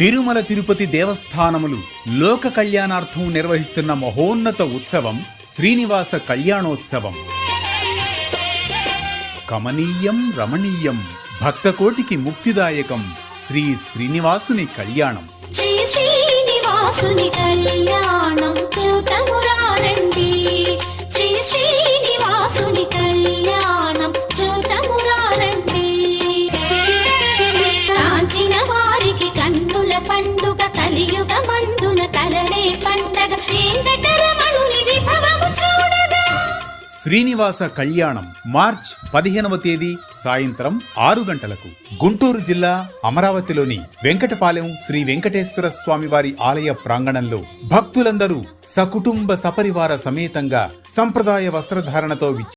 తిరుమల తిరుపతి దేవస్థానములు లోక కళ్యాణార్థం నిర్వహిస్తున్న మహోన్నత ఉత్సవం శ్రీనివాస కళ్యాణోత్సవం. కమనీయం రమణీయం భక్తకోటికి ముక్తిదాయకం శ్రీ శ్రీనివాసుని కళ్యాణం. శ్రీ శ్రీనివాసుని కళ్యాణం చూతమురారండి. శ్రీ శ్రీనివాసుని కళ్యాణం చూతమురారండి. కాంచిన వారికి కన్నుల పండుగ కలియుగ మందున కలనే పండగ వెంకటరమణుని విభవము చూడగా. శ్రీనివాస కళ్యాణం మార్చ్ 15వ తేదీ సాయంత్రం 6 గంటలకు గుంటూరు జిల్లా అమరావతిలోని వెంకటపాలెం శ్రీ వెంకటేశ్వర స్వామి వారి ఆలయ ప్రాంగణంలో భక్తులందరూ సకుటుంబ సపరివార సమేతంగా సంప్రదాయ వస్త్రధారణతో